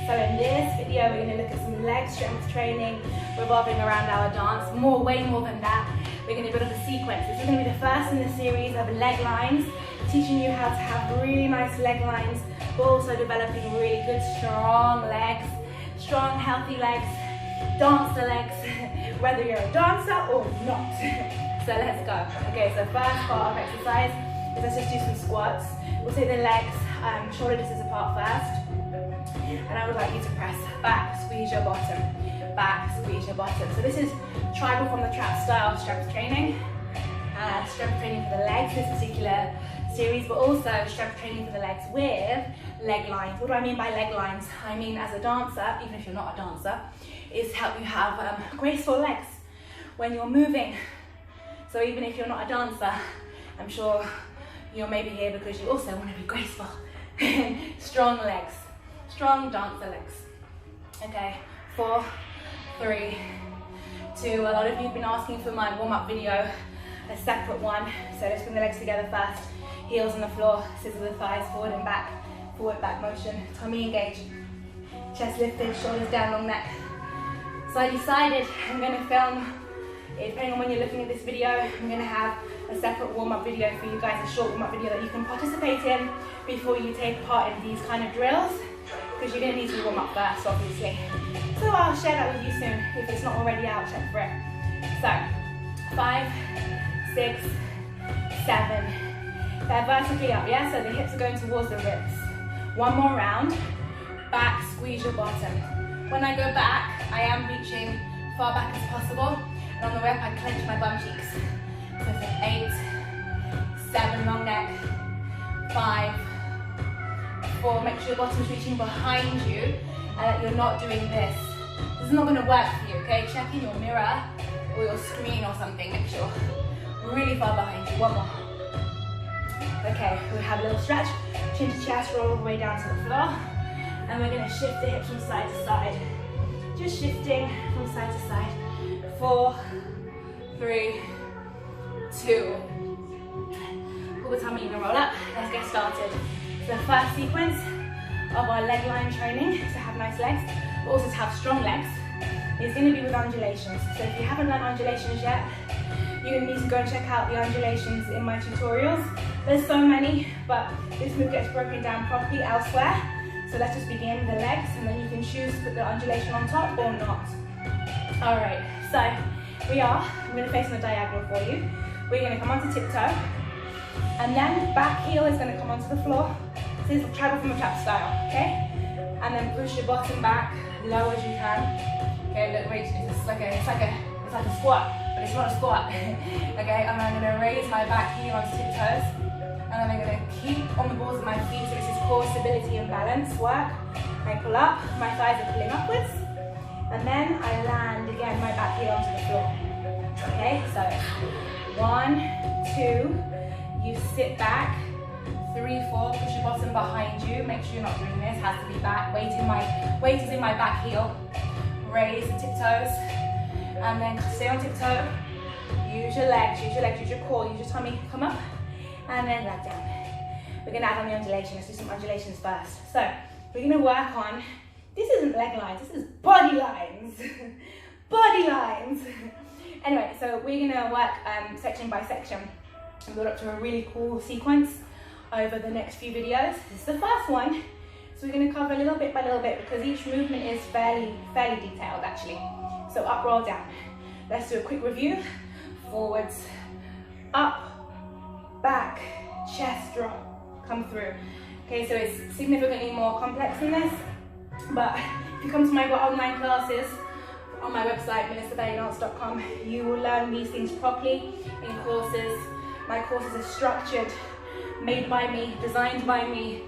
So in this video, we're going to look at some leg strength training revolving around our dance. Way more than that. We're going to build up a sequence. This is going to be the first in the series of leg lines, teaching you how to have really nice leg lines, but also developing really good, strong legs, strong, healthy legs, dancer legs, whether you're a dancer or not. So let's go. Okay, so first part of exercise is let's just do some squats. We'll take the legs shoulder distance apart first. And I would like you to press back, squeeze your bottom, back, squeeze your bottom. So this is tribal from the trap style strength training. Strength training for the legs, this particular series, but also strength training for the legs with leg lines. What do I mean by leg lines? I mean, as a dancer, even if you're not a dancer, is help you have graceful legs when you're moving. So even if you're not a dancer, I'm sure you're maybe here because you also want to be graceful. Strong legs, strong dancer legs. Okay, 4, 3, 2. A lot of you have been asking for my warm-up video, a separate one. So let's bring the legs together first. Heels on the floor, scissor the thighs, forward and back, forward back motion, tummy engaged, chest lifted, shoulders down, long neck. So I decided I'm going to film, depending on when you're looking at this video, I'm going to have a separate warm-up video for you guys, a short warm-up video that you can participate in before you take part in these kind of drills, because you're going to need to warm up first, obviously. So I'll share that with you soon. If it's not already out, check for it. So 5, 6, 7. They're vertically up, yeah? So the hips are going towards the ribs. One more round. Back, squeeze your bottom. When I go back, I am reaching far back as possible. And on the way up, I clench my bum cheeks. So for 8, 7, long neck. 5, 4, make sure your bottom's reaching behind you and that you're not doing this. This is not going to work for you, okay? Check in your mirror or your screen or something. Make sure really far behind you. One more. Okay, we have a little stretch. Chin to chest, roll all the way down to the floor. And we're going to shift the hips from side to side. Just shifting from side to side. 4, 3, 2. Pull the tummy in and roll up. Let's get started. So the first sequence of our leg line training to have nice legs, but also to have strong legs, is going to be with undulations. So if you haven't learned undulations yet, you're going to need to go and check out the undulations in my tutorials. There's so many, but this move gets broken down properly elsewhere. So let's just begin with the legs, and then you can choose to put the undulation on top or not. All right, so I'm going to face on a diagonal for you. We're going to come onto tiptoe, and then back heel is going to come onto the floor. This is travel from a trap style, okay? And then push your bottom back, low as you can. Okay, look, wait, it's like a squat, but it's not a squat. Okay, and I'm going to raise my back heel onto tiptoes, and then I'm going to keep on the balls of my feet. So this is core stability and balance work. I pull up, my thighs are pulling upwards, and then I land again my back heel onto the floor. Okay, so 1, 2, you sit back. 3, 4, push your bottom behind you. Make sure you're not doing this, has to be back. Weight is in my back heel. Raise the tiptoes, and then stay on tiptoe. Use your legs, use your core, use your tummy. Come up, and then back down. We're going to add on the undulation. Let's do some undulations first. So we're going to work on, this isn't leg lines, this is body lines. Body lines. Anyway, so we're going to work section by section and build up to a really cool sequence over the next few videos. This is the first one, so we're going to cover little bit by little bit because each movement is fairly detailed actually. So up, roll, down. Let's do a quick review. Forwards, up, back, chest drop, come through. Okay, so it's significantly more complex than this, but if you come to my online classes on my website, BellyDance.com, you will learn these things properly in courses. My courses are structured, made by me, designed by me,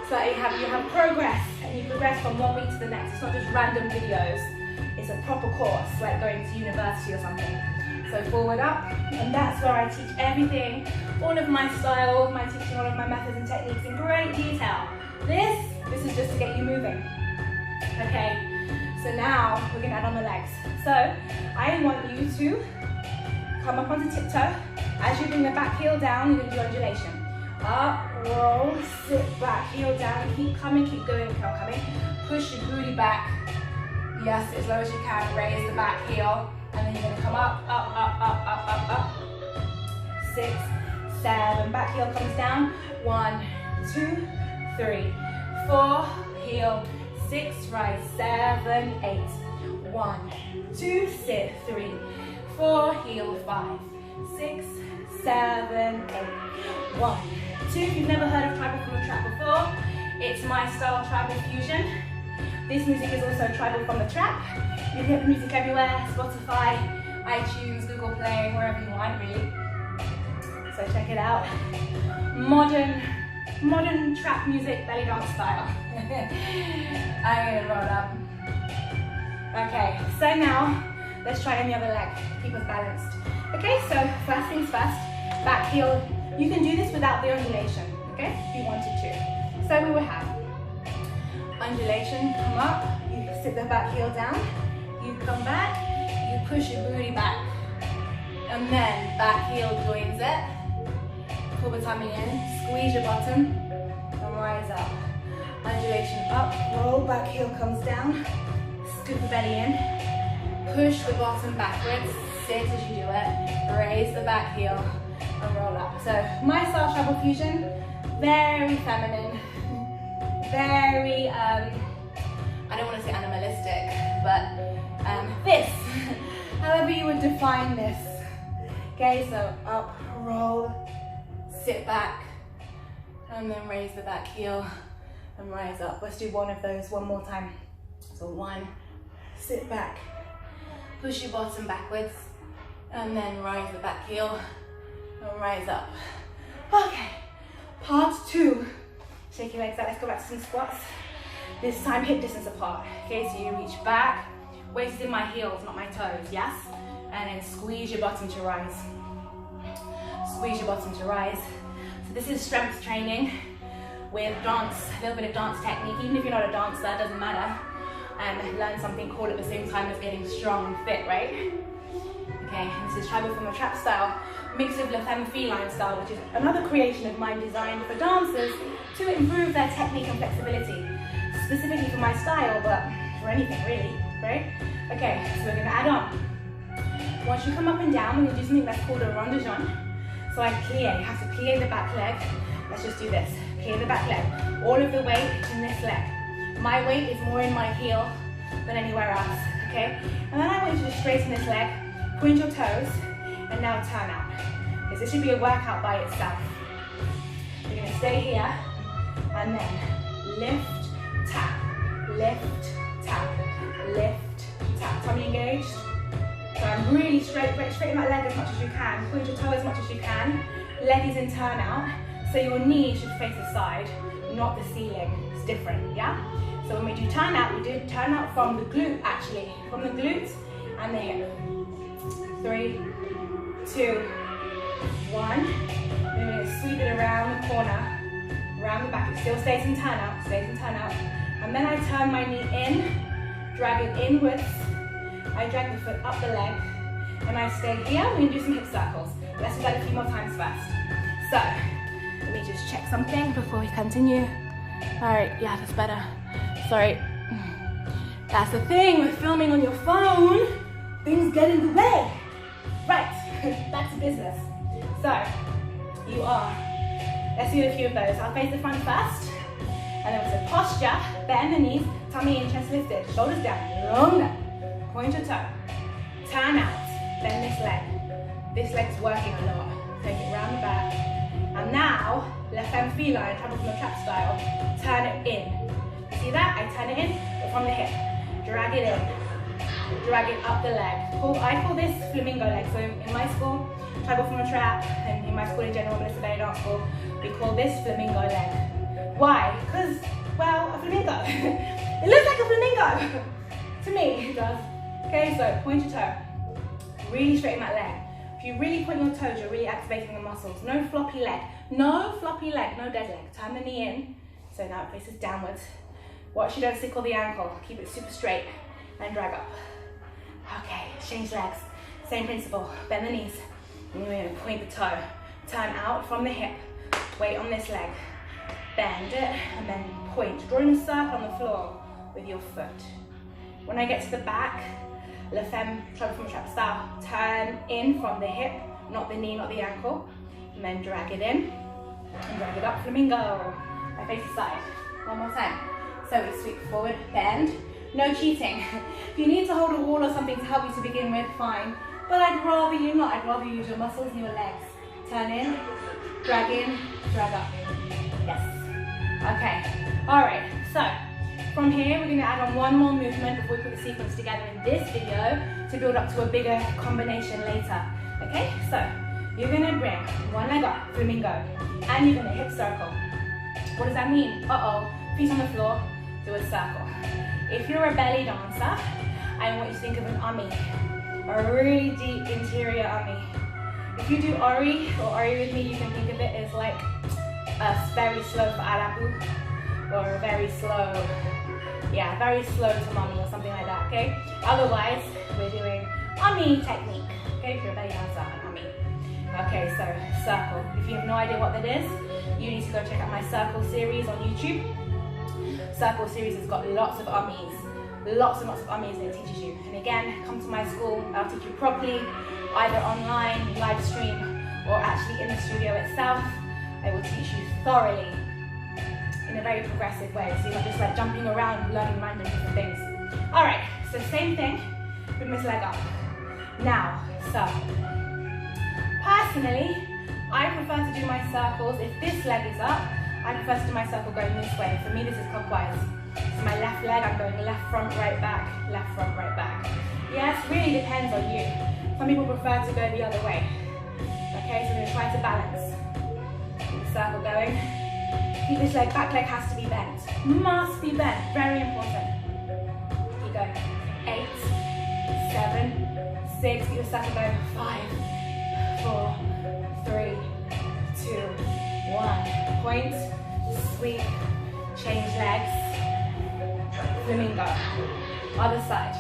so that you have progress, and you progress from one week to the next. It's not just random videos, it's a proper course, like going to university or something. So forward, up, and that's where I teach everything, all of my style, all of my teaching, all of my methods and techniques in great detail. This is just to get you moving. Okay, so now we're gonna add on the legs. So I want you to come up onto tiptoe. As you bring the back heel down, you're gonna do undulation. Up, roll, sit back, heel down, keep coming, keep going, keep coming. push your booty back. Yes, as low as you can, raise the back heel, and then you're gonna come up, up, up, up, up, up, up. 6, 7, back heel comes down. 1, 2, 3, 4, heel, 6, rise, 7, 8. 1, 2, sit, 3, 4, heel, 5, 6, 7, 8. 1, 2, if you've never heard of tribal from the trap before, it's my style tribal fusion. This music is also tribal from the trap. You can get the music everywhere, Spotify, iTunes, Google Play, wherever you want really. So check it out. Modern trap music, belly dance style. I'm gonna roll up. Okay, so now let's try any other leg. Keep us balanced. Okay, so first things first, back heel. You can do this without the undulation, okay, if you wanted to. So we will have undulation, come up, you sit the back heel down, you come back, you push your booty back, and then back heel joins it. Pull the tummy in, squeeze your bottom, and rise up. Undulation up, roll, back heel comes down, scoop the belly in, push the bottom backwards, sit as you do it, raise the back heel, and roll up. So my style tribal fusion, very feminine, very, I don't want to say animalistic, but this, however you would define this. Okay, so up, roll, sit back, and then raise the back heel and rise up. Let's do one of those one more time. So 1, sit back, push your bottom backwards, and then rise the back heel and rise up. Okay, part 2. Shake your legs out, let's go back to some squats. This time hip distance apart. Okay, so you reach back, weight is in my heels, not my toes, yes? And then squeeze your bottom to rise. Squeeze your bottom to rise. So this is strength training with dance, a little bit of dance technique. Even if you're not a dancer, it doesn't matter. And learn something cool at the same time as getting strong and fit, right? Okay, this is tribal from the trap style, mixed with La Femme Feline style, which is another creation of mine designed for dancers to improve their technique and flexibility. Specifically for my style, but for anything really, right? Okay, so we're gonna add on. Once you come up and down, we're gonna do something that's called a ronde-jean. So I plie, you have to plie the back leg. Let's just do this, plie the back leg. All of the weight in this leg. My weight is more in my heel than anywhere else, okay? And then I want you to straighten this leg, point your toes, and now turn out. Because this should be a workout by itself. You're gonna stay here, and then lift, tap, lift, tap, lift, tap. Tummy engaged. So I'm really straighten that leg as much as you can. Point your toe as much as you can. Leg is in turn out. So your knee should face the side, not the ceiling. It's different, yeah? So when we do turn out, we do turn out from the glute actually. From the glutes and the hip. 3, 2, 1. Then we're going to sweep it around the corner, around the back. It still stays in turn out, stays in turn out. And then I turn my knee in, drag it inwards. I drag the foot up the leg, and I stay here. We're going to do some hip circles. Let's do that a few more times first. So, let me just check something before we continue. All right, yeah, that's better. Sorry. That's the thing with filming on your phone. Things get in the way. Right, back to business. So, you are. Let's do a few of those. I'll face the front first. And then with the posture, bend the knees, tummy in, chest lifted, shoulders down, longer. Point your toe, turn out, bend this leg. This leg's working a lot. Take it round the back. And now, La Femme Feline, tribal from the trap style, turn it in. You see that? I turn it in, but from the hip. Drag it in. Drag it up the leg. I call this flamingo leg. So in my school, tribal from the trap, and in my school in general, Melissa Belly Dance School, we call this flamingo leg. Why? Because, well, a flamingo. It looks like a flamingo. To me, it does. Okay, so point your toe. Really straighten that leg. If you really point your toes, you're really activating the muscles. No floppy leg. No floppy leg, no dead leg. Turn the knee in, so now it faces downwards. Watch you don't sickle the ankle. Keep it super straight and drag up. Okay, change legs. Same principle. Bend the knees. And you're going to point the toe. Turn out from the hip. Weight on this leg. Bend it and then point. Drawing a circle on the floor. with your foot. When I get to the back, La Femme, Trap from Trap style, turn in from the hip, not the knee, not the ankle, and then drag it in, and drag it up, Flamingo. My face aside. One more time. So we sweep forward, bend. No cheating. If you need to hold a wall or something to help you to begin with, fine. But I'd rather you not. I'd rather you use your muscles and your legs. Turn in, drag up. Yes. Okay. All right. So from here, we're going to add on one more movement before we put the sequence together in this video to build up to a bigger combination later. Okay. So you're going to bring one leg up, Flamingo, and you're going to hip circle. What does that mean? Feet on the floor, do a circle. If you're a belly dancer, I want you to think of an ummi, a really deep interior ummi. If you do ori with me, you can think of it as like a very slow for alapu, or a very slow to mummy or something like that, okay? Otherwise, we're doing ummi technique, okay? If you're a belly dancer, an ummi. Okay, so circle. If you have no idea what that is, you need to go check out my circle series on YouTube. Circle series has got lots of ummies, lots and lots of ummies that it teaches you. And again, come to my school, I'll teach you properly, either online, live stream, or actually in the studio itself. I will teach you thoroughly in a very progressive way, so you're not just like jumping around learning random different things. All right, so same thing, bring this leg up. Now, circle. Personally, I prefer to do my circles, if this leg is up, I prefer to do my circle going this way. For me, this is clockwise. So my left leg, I'm going left front, right back, left front, right back. Yes, really depends on you. Some people prefer to go the other way. Okay, so we're going to try to balance. Keep the circle going. Keep this leg, back leg has to be bent. Must be bent, very important. Keep going. 8, 7, 6, keep the circle going. 5, 4, 3, 2, 1. Point, sweep, change legs, Flamingo. Other side.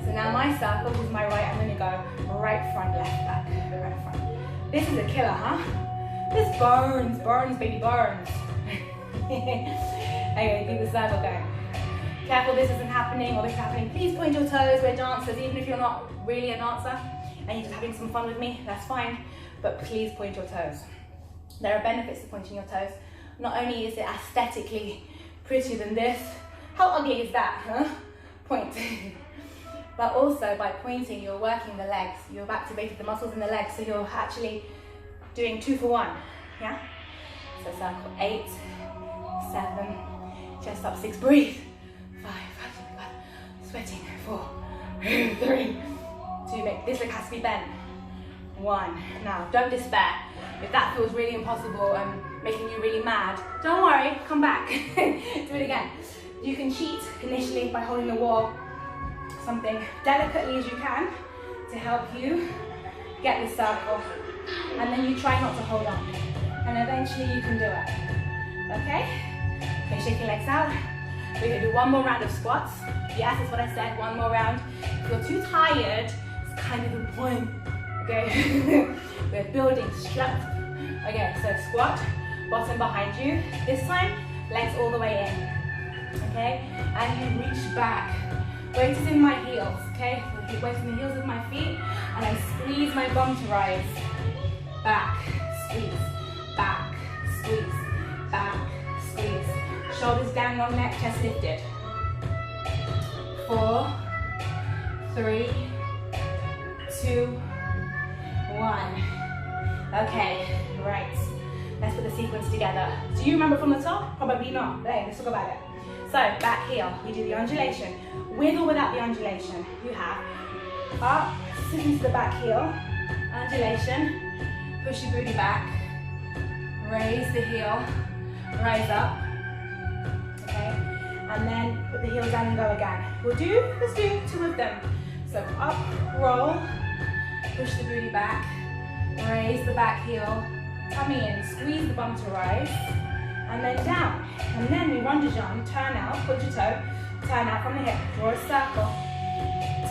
So now my circle is my right, I'm going to go right front, left back, right front. This is a killer, huh? This burns, baby, burns. Okay, keep the circle going. Careful this isn't happening or this is happening. Please point your toes, we're dancers, even if you're not really a dancer and you're just having some fun with me, that's fine. But please point your toes. There are benefits to pointing your toes. Not only is it aesthetically prettier than this, how ugly is that, huh? Point. But also by pointing, you're working the legs. You've activated the muscles in the legs, so you're actually doing 2 for 1, yeah? So circle 8, 7, chest up 6, breathe. 5, oh my God, sweating, 4, 3, 2, make this leg has to be bent. 1, now don't despair. If that feels really impossible and making you really mad, don't worry, come back. Do it again. You can cheat initially by holding the wall, something delicately as you can to help you get this circle. And then you try not to hold on. And eventually you can do it. Okay? Okay, shake your legs out. We're gonna do one more round of squats. Yes, that's what I said, one more round. If you're too tired, it's kind of the point. Okay, we're building strength. Okay, so squat, bottom behind you. This time, legs all the way in. Okay, and you reach back. Weight is in my heels. Okay, weight in the heels of my feet, and I squeeze my bum to rise. Back, squeeze, back, squeeze, back, squeeze. Shoulders down, long neck, chest lifted. 4, 3, 2, 1. Okay, right. Let's put the sequence together. Do you remember from the top? Probably not. Hey, let's talk about it. So, back heel, we do the undulation. With or without the undulation, you have up, sit into the back heel, undulation, push your booty back, raise the heel, rise up, okay? And then put the heel down and go again. Let's do 2 of them. So up, roll, push the booty back, raise the back heel, tummy in, squeeze the bum to rise, and then down. And then we ronde-jambe, turn out, point your toe, turn out from the hip, draw a circle,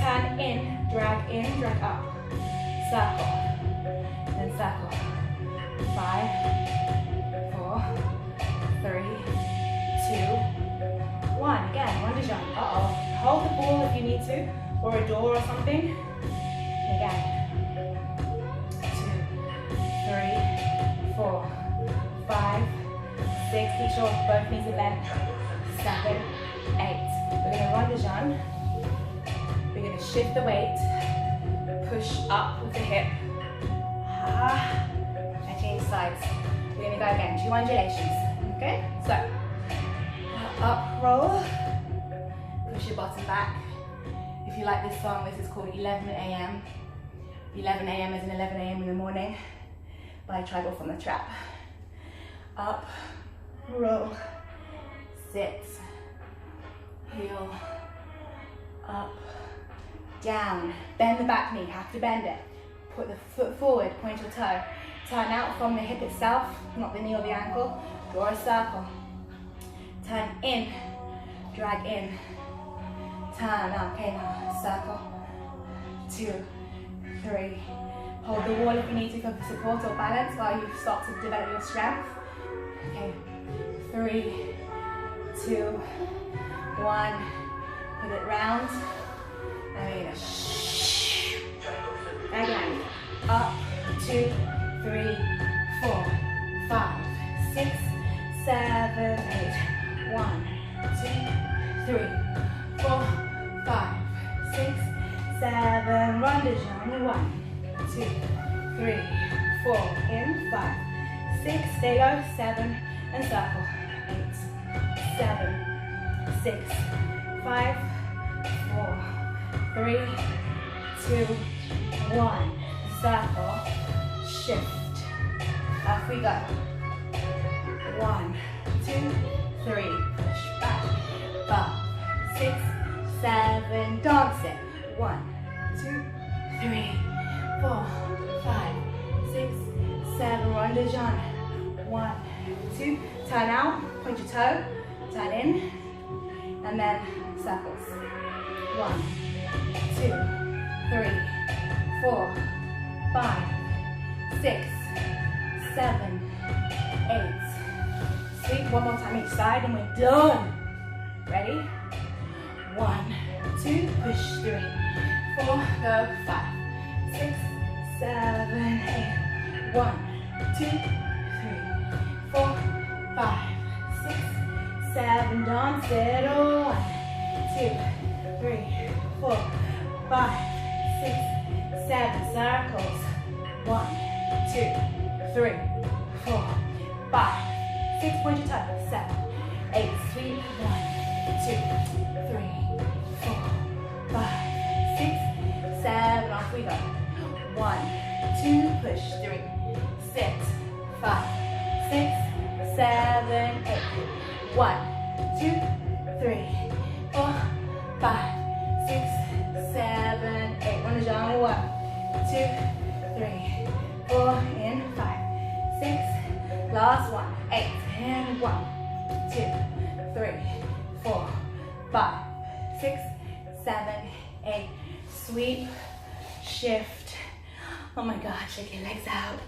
turn in, drag up, circle, then circle. 5, 4, 3, 2, 1. Again, ronde-jambe, to, or a door or something. Again. 2, 3, 4, 5, 6. Be sure both knees are bent. 7, 8. We're going to Undulation. We're going to shift the weight. Push up with the hip. And change sides. We're going to go again. 2 undulations. Okay? So, up, roll. Push your bottom back. If you like this song, this is called 11 a.m. 11 a.m. is an 11 a.m. in the morning by Tribal from the Trap. Up, roll, sit, heel, up, down. Bend the back knee, have to bend it. Put the foot forward, point your toe. Turn out from the hip itself, not the knee or the ankle. Draw a circle. Turn in, drag in. Turn up, okay, now circle. 2, 3. Hold the wall if you need to for support or balance while you start to develop your strength. Okay, 3, 2, 1. Put it round. And again. Up, 2, 3, 4, 5, 6, 7, 8. 1, 2, 3, 4, 5, 6, 7. Undulation. 1, 2, 3, 4. In 5, 6. Stay low. 7 and circle. 8, 7, 6, 5, 4, 3, 2, 1. Circle. Shift. Off we go. 1, 2, 3. Push back. 5, 6, 7. Dance it. 1, 2, 3, 4, 5, 6, 7. Undulation. 1, 2. Turn out. Point your toe. Turn in. And then circles. 1, 2, 3, 4, 5, 6, 7, 8. Sweep. One more time each side and we're done. Ready? 1, 2, push 3, 4, go 5, 6, 7, 8. 1, 2, 3, 4, 5, 6, 7. Dance it. 1, 2, 3, 4, 5, 6, 7. Circles. 1, 2, 3, 4, 5, 6. Point your toe. 7, 8. Sweep. 1, 2, 3, 4, 5, 6, 7. Off we go. 1, 2. Push. 3, 6, 5, 6, 7, 8. 1, 2, 3, 4, 5, 6, 7, 8. Undulation. 1, 2, 3, 4. In 5, 6. Last one. 8. And 1, 2, 3, 4, 5, 6, 7, 8. Sweep. Shift. Oh my God. Shake your legs out.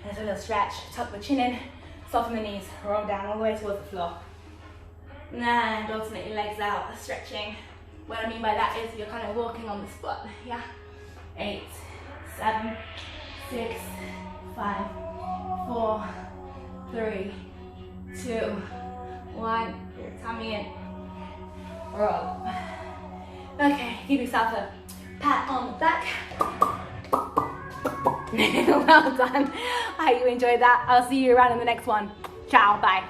There's a little stretch. Tuck the chin in. Soften the knees. Roll down all the way towards the floor. And alternate your legs out. Stretching. What I mean by that is you're kind of walking on the spot. Yeah. 8, 7, 6, 5, 4, 3, 2, 1. Your tummy in. Roll. Okay, give yourself a pat on the back. Well done. I hope you enjoyed that. I'll see you around in the next one. Ciao, bye.